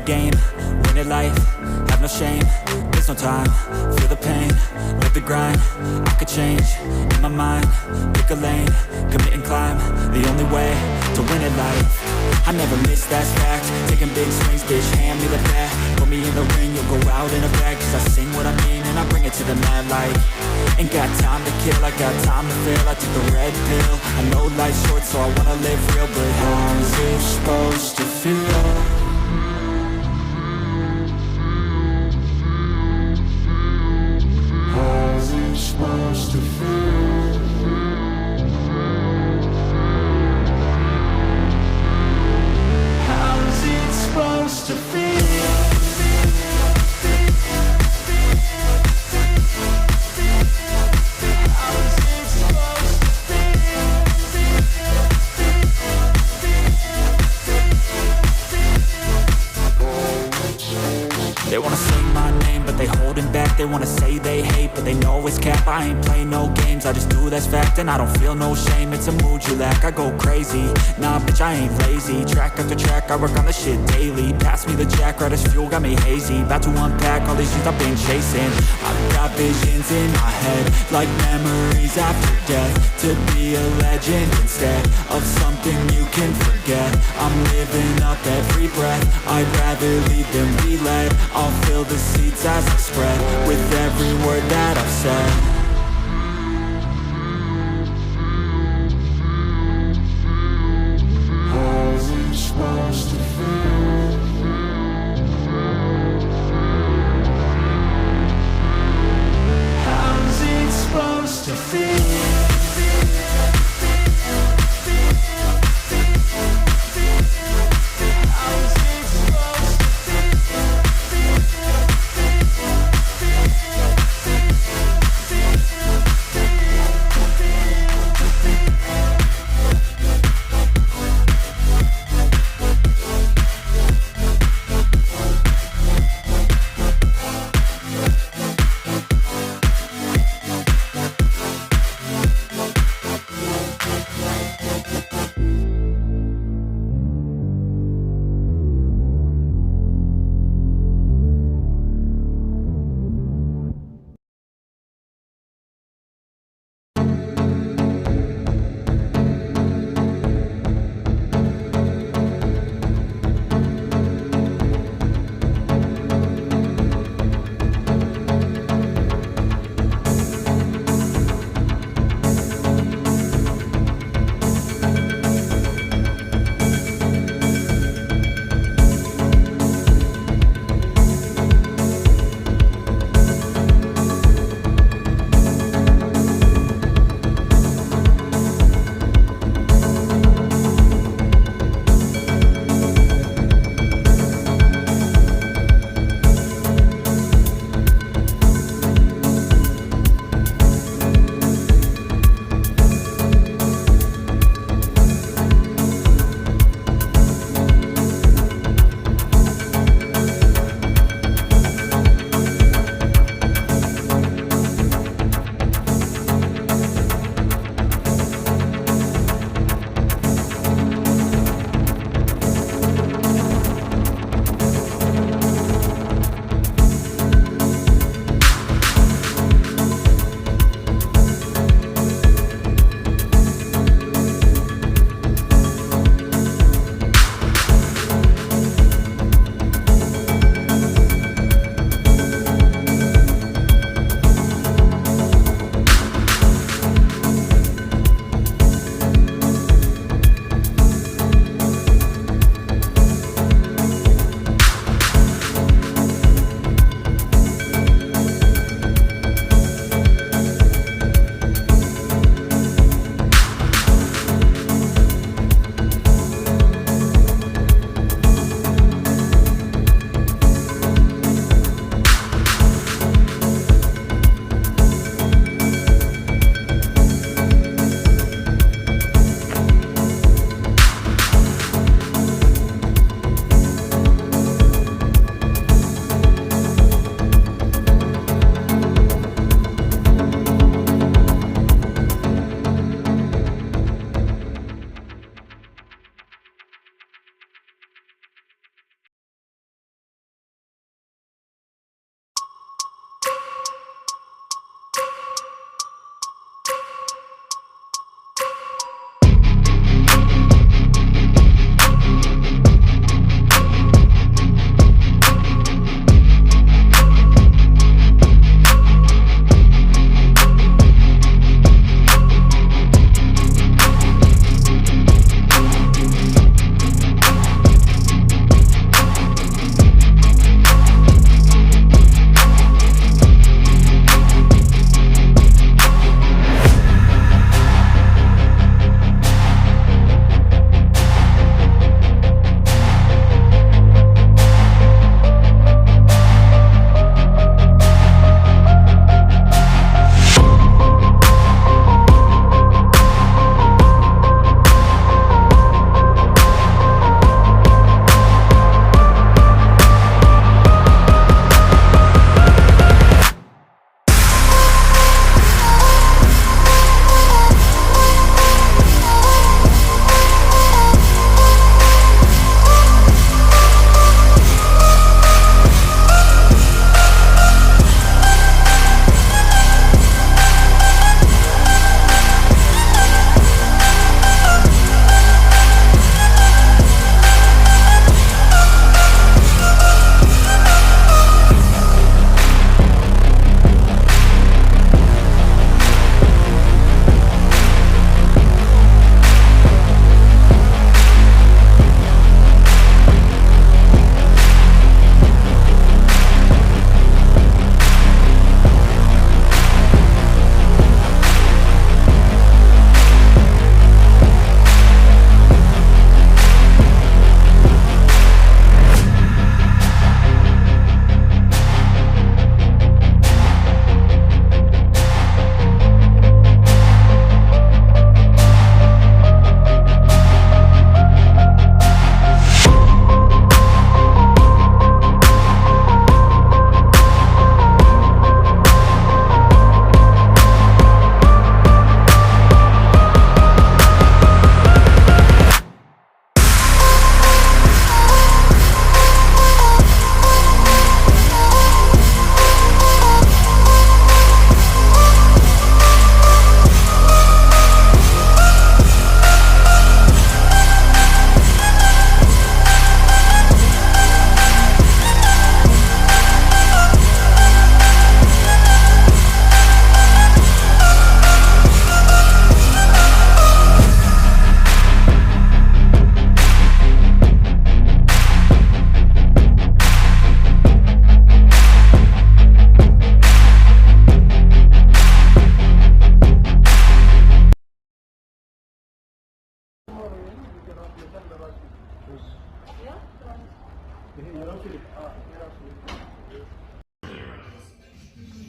game, win at life, have no shame. There's no time, feel the pain, live the grind. I could change, in my mind, pick a lane, commit and climb. The only way to win at life. I never miss, that's fact. Taking big swings, bitch, hand me the bat. Put me in the ring, you'll go out in a bag. Cause I sing what I mean and I bring it to the mad light. Ain't got time to kill, I got time to feel. I took the red pill, I know life's short so I wanna live real. But how's it supposed to feel? Supposed to feel. How's it supposed to feel? They wanna sing my name, but they holding back. They wanna say they hate, but they know it's cap. I ain't play no games, I just do, that's fact. And I don't feel no shame, it's a mood you lack. I go crazy, nah bitch I ain't lazy. Track after track, I work on this shit daily. Pass me the jack, right as fuel, got me hazy. About to unpack all these things I've been chasing. I've got visions in my head, like memories after death. To be a legend instead of something you can forget. I'm living up every breath, I'd rather lead than be led. I'll fill the seats as I spread with every word that I've said. How's it supposed to feel? How's it supposed to feel?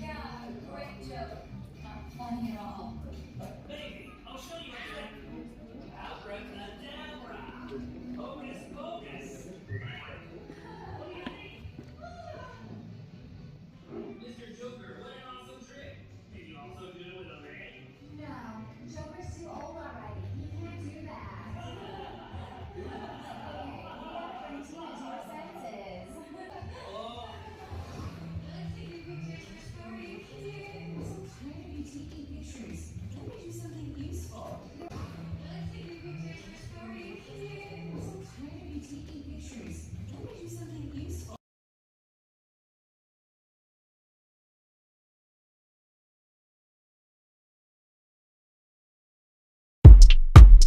Yeah, great joke. Not funny at all.